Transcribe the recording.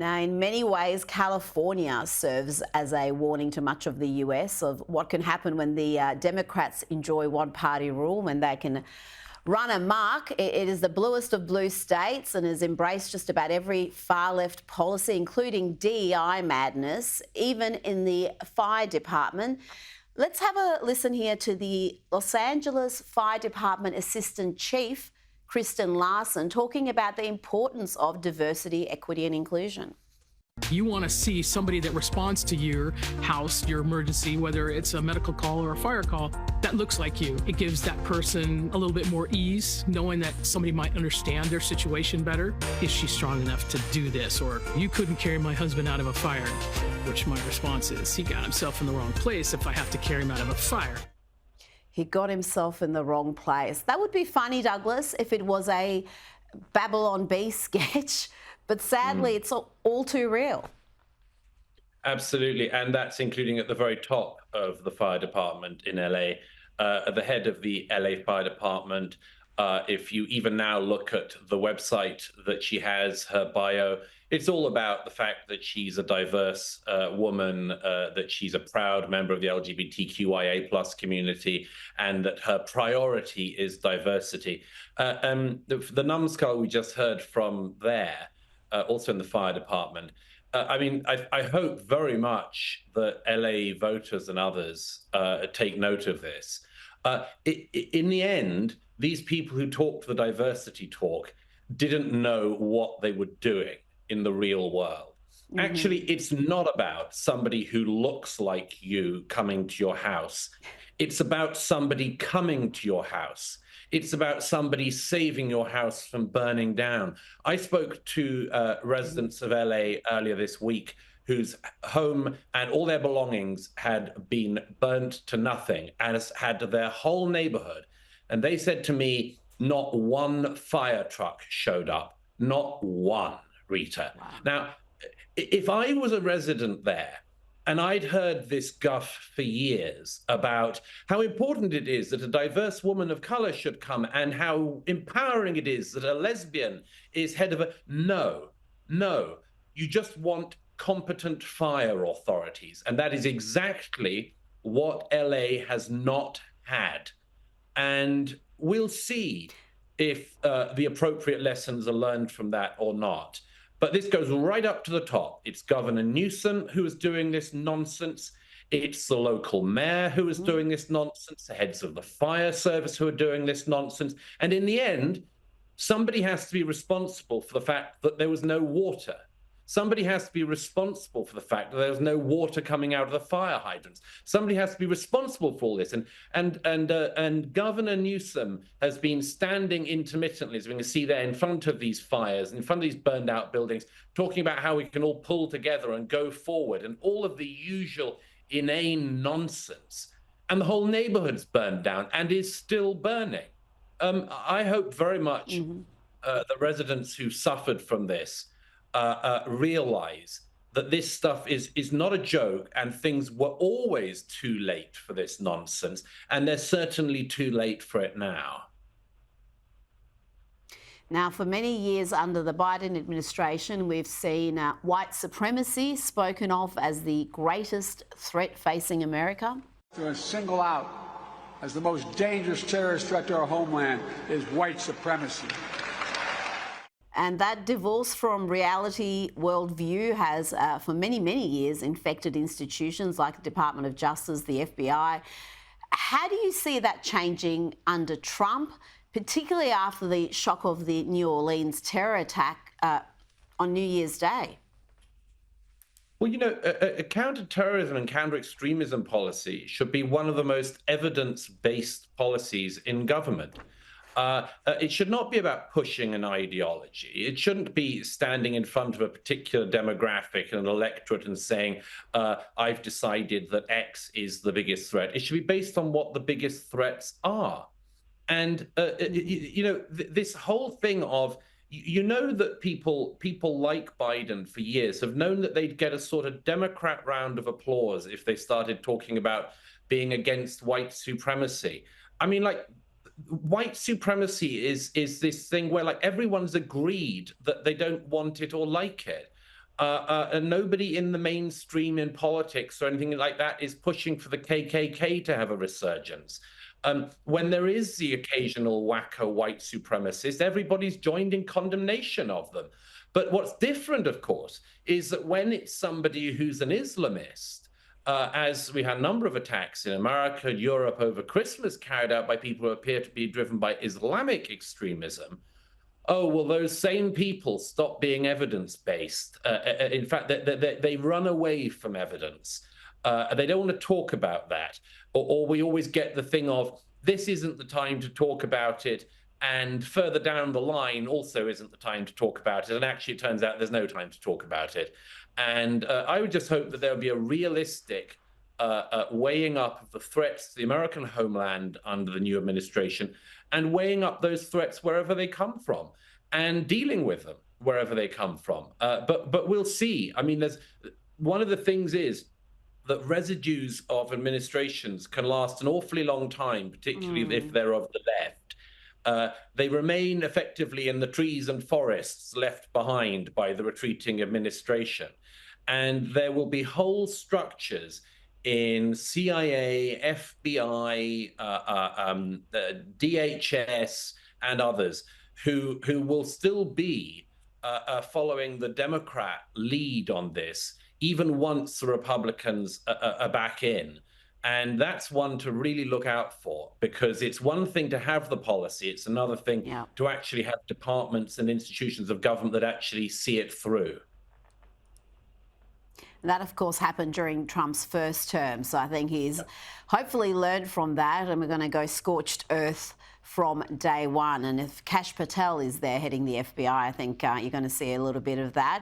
Now, in many ways, California serves as a warning to much of the US of what can happen when the Democrats enjoy one-party rule, when they can run amok. It is the bluest of blue states and has embraced just about every far-left policy, including DEI madness, even in the fire department. Let's have a listen here to the Los Angeles Fire Department Assistant Chief, Kristen Larson, talking about the importance of diversity, equity and inclusion. You want to see somebody that responds to your house, your emergency, whether it's a medical call or a fire call, that looks like you. It gives that person a little bit more ease, knowing that somebody might understand their situation better. Is she strong enough to do this? Or you couldn't carry my husband out of a fire, which my response is, he got himself in the wrong place if I have to carry him out of a fire. He got himself in the wrong place. That would be funny, Douglas, if it was a Babylon Bee sketch, but sadly it's all too real. Absolutely, and that's including at the very top of the fire department in LA, at the head of the LA Fire Department. If you even now look at the website that she has, her bio, it's all about the fact that she's a diverse woman, that she's a proud member of the LGBTQIA+ community, and that her priority is diversity. The numbskull we just heard from there, also in the fire department, I hope very much that LA voters and others take note of this. In the end, these people who talked the diversity talk didn't know what they were doing in the real world. Actually, it's not about somebody who looks like you coming to your house. It's about somebody coming to your house. It's about somebody saving your house from burning down. I spoke to residents of LA earlier this week whose home and all their belongings had been burnt to nothing and has had their whole neighborhood. And they said to me, not one fire truck showed up, not one, Rita. Wow. Now, if I was a resident there, and I'd heard this guff for years about how important it is that a diverse woman of color should come and how empowering it is that a lesbian is head of a... No, you just want competent fire authorities. And that is exactly what LA has not had. And we'll see if the appropriate lessons are learned from that or not. But this goes right up to the top. It's Governor Newsom who is doing this nonsense. It's the local mayor who is doing this nonsense, the heads of the fire service who are doing this nonsense. And in the end, somebody has to be responsible for the fact that there was no water. Somebody has to be responsible for the fact that there was no water coming out of the fire hydrants. Somebody has to be responsible for all this. And Governor Newsom has been standing intermittently, as we can see there, in front of these fires, in front of these burned out buildings, talking about how we can all pull together and go forward and all of the usual inane nonsense. And the whole neighborhood's burned down and is still burning. I hope very much the residents who suffered from this realize that this stuff is not a joke and things were always too late for this nonsense, and they're certainly too late for it now. Now, for many years under the Biden administration, we've seen white supremacy spoken of as the greatest threat facing America. To single out as the most dangerous terrorist threat to our homeland is white supremacy. And that divorce from reality worldview has, for many, many years, infected institutions like the Department of Justice, the FBI. How do you see that changing under Trump, particularly after the shock of the New Orleans terror attack on New Year's Day? Well, you know, a counterterrorism and counter-extremism policy should be one of the most evidence-based policies in government. It should not be about pushing an ideology. It shouldn't be standing in front of a particular demographic and an electorate and saying, I've decided that X is the biggest threat. It should be based on what the biggest threats are. And, you know, this whole thing of, you know, that people like Biden for years have known that they'd get a sort of Democrat round of applause if they started talking about being against white supremacy. I mean, like, white supremacy is this thing where like everyone's agreed that they don't want it or like it. And nobody in the mainstream in politics or anything like that is pushing for the KKK to have a resurgence. When there is the occasional wacko white supremacist, everybody's joined in condemnation of them. But what's different, of course, is that when it's somebody who's an Islamist, as we had a number of attacks in America and Europe over Christmas carried out by people who appear to be driven by Islamic extremism, oh, well, those same people stop being evidence-based. In fact, they run away from evidence. They don't want to talk about that. Or we always get the thing of, this isn't the time to talk about it, and further down the line also isn't the time to talk about it. And actually, it turns out there's no time to talk about it. And I would just hope that there would be a realistic weighing up of the threats to the American homeland under the new administration, and weighing up those threats wherever they come from, and dealing with them wherever they come from. But we'll see. I mean, there's one of the things is that residues of administrations can last an awfully long time, particularly if they're of the left. They remain effectively in the trees and forests left behind by the retreating administration. And there will be whole structures in CIA, FBI, DHS, and others who will still be following the Democrat lead on this, even once the Republicans are back in. And that's one to really look out for, because it's one thing to have the policy, it's another thing to actually have departments and institutions of government that actually see it through. That, of course, happened during Trump's first term. So I think he's hopefully learned from that, and we're going to go scorched earth from day one. And if Kash Patel is there heading the FBI, I think you're going to see a little bit of that.